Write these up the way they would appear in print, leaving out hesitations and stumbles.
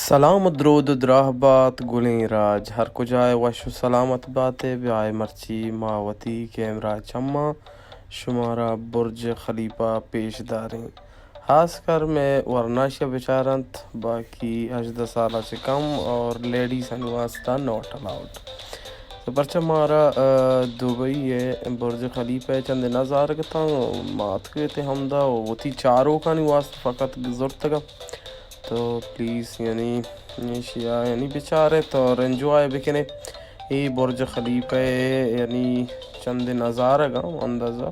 سلام و درود و درahbat گلین راج ہر کجائے وش و سلامت باتے بیائے مرچی ماوتی کیمرہ چما شمارا برج خلیفہ پیش داریں خاص کر میں ورناشیا بچارنت باقی 18 سالہ سے کم اور لیڈیز ان واسطہ نوٹ الاؤڈ تو پرچہ مارا دبئی ہے برج خلیفہ چند نظار کتا مات کے تے ہمدا وہ تھی چاروں کا نہیں واسطہ فقط ضرورت گا تو پلیز یعنی شیا یعنی بیچارے تو انجوائے بکنے یہ برج خلیفہ یعنی چند نظارہ گا اندازہ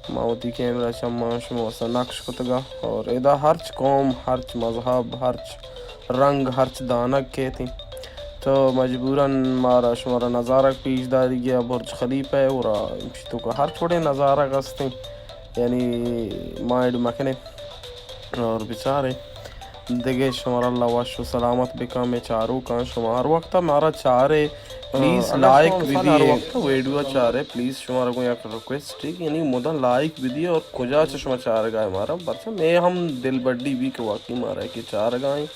ماوتی کیمرہ چما شما نقش کتگا اور ادا ہرچ قوم ہرچ مذہب ہرچ رنگ ہرچ دانک کے تھیں تو مجبوراً مارا شمارا نظارہ پیش داری گیا برج خلیفہ اور تو کا ہر چھوڑے نظارہ گستیں یعنی مائنڈ مکنے اور بیچارے دیگه شمار الله وش و سلامت بکم چارو کن شما هر وقت مارا چاره پلیز لائک بدی هر وقت ویڈیو چاره پلیز شما کو یک ریکویسٹ ہے یعنی مدن لائک بدی اور کجا شما چار گائے مارا برچہ میں ہم دل بڑی بھی کہ واقعی مارا ہے کہ چار گائیں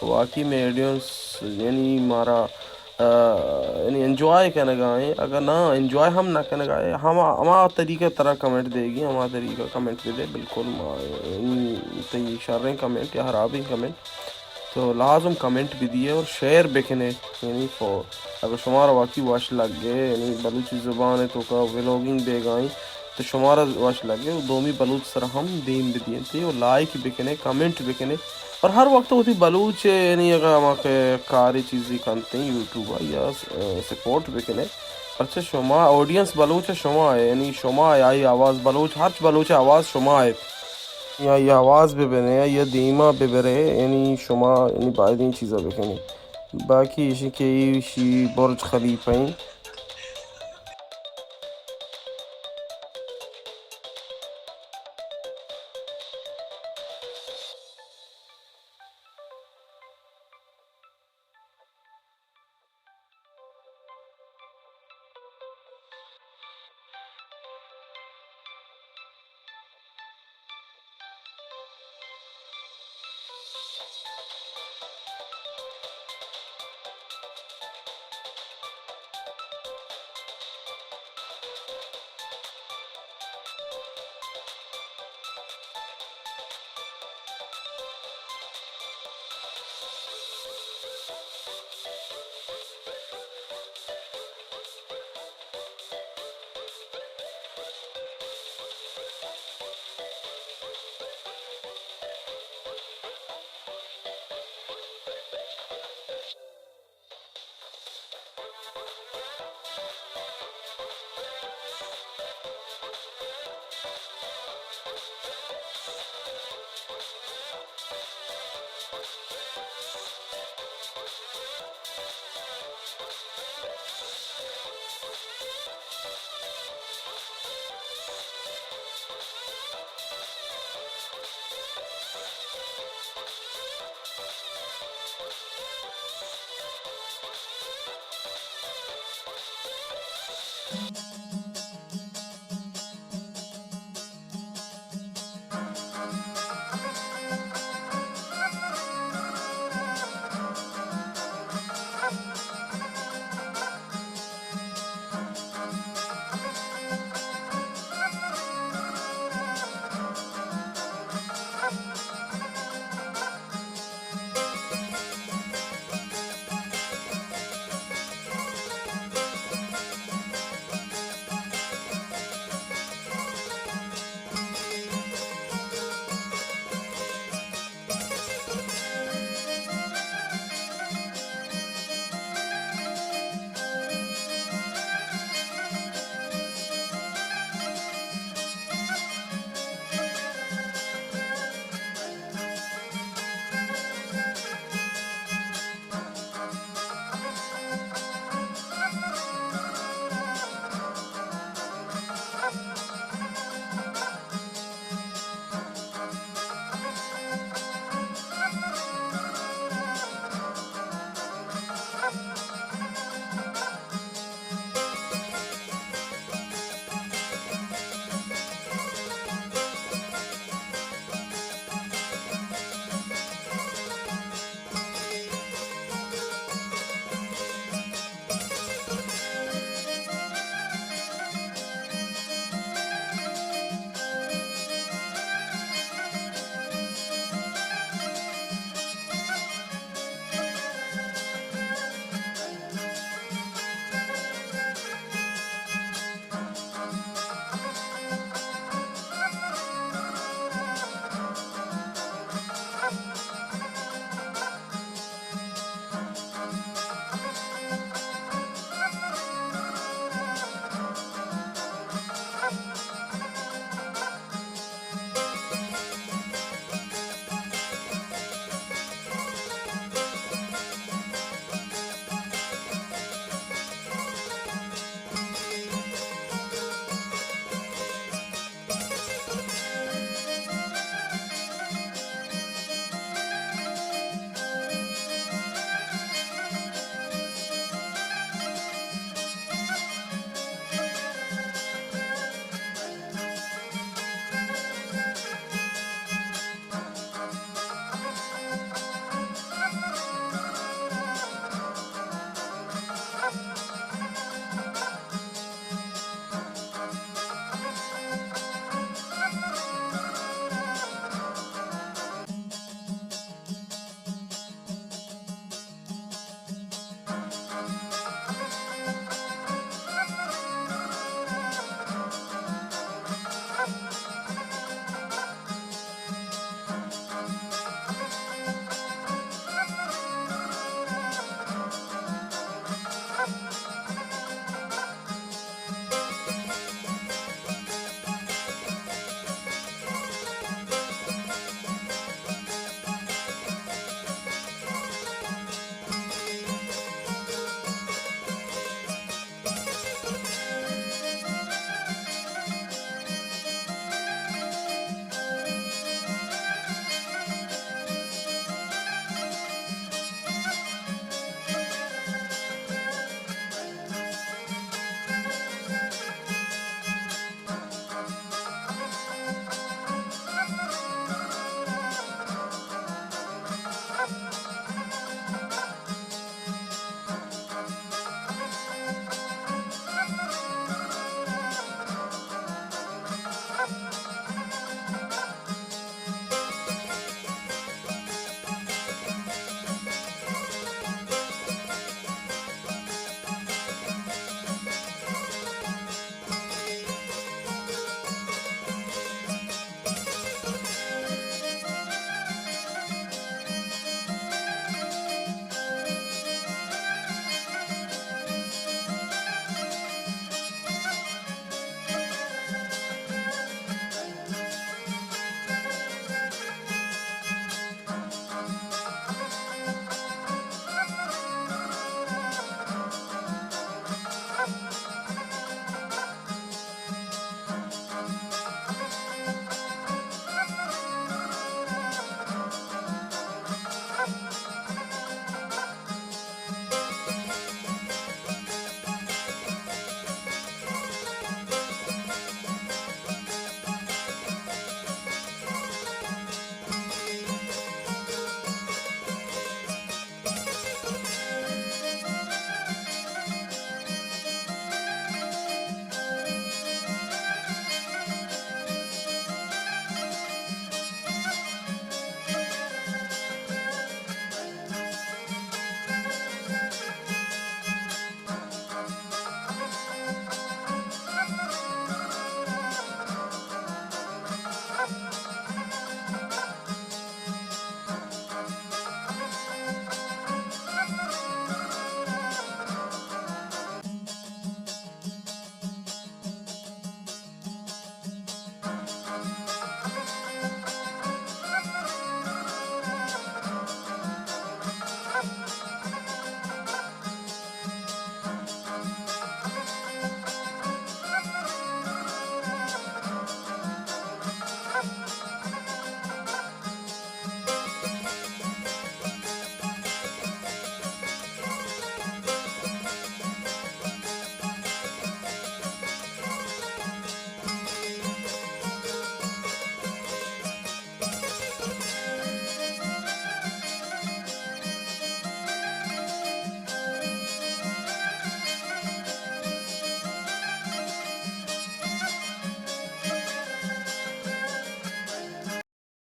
واقعی میں ایڈینس یعنی مارا یعنی انجوائے کرنے گائیں اگر نہ انجوائے ہم نہ کرنے گائے ہما طریقہ طرح کمنٹ دے گی ہما طریقہ کمنٹ دے دے بالکل تی شریں کمنٹ یا خرابی کمنٹ تو لازم کمنٹ بھی دیے اور شیئر بکنے یعنی اگر شمارا واقعی واش لگ گئے یعنی بلوچی زبان ہے تو کا ولاگنگ دے گائیں تو شمارا واش لگ گئے دومی بلوچ سر ہم دین بھی دیے تھے اور لائک بکنے کمنٹ بکنے اور ہر وقت ہوتی بلوچ یعنی اگر ہم کاری چیزی کرتے ہیں یوٹیوب یا سپورٹ بکنے اچھا شما آڈینس بلوچ شما ہے یعنی شما ہے آئی آواز بلوچ ہرچ بلوچ آواز شما ہے یا یہ آواز بھی بنے یا دیما بھی برے یعنی شما یعنی باید این چیزا بکنے باقی اسی کہ برج خلیفہ ہیں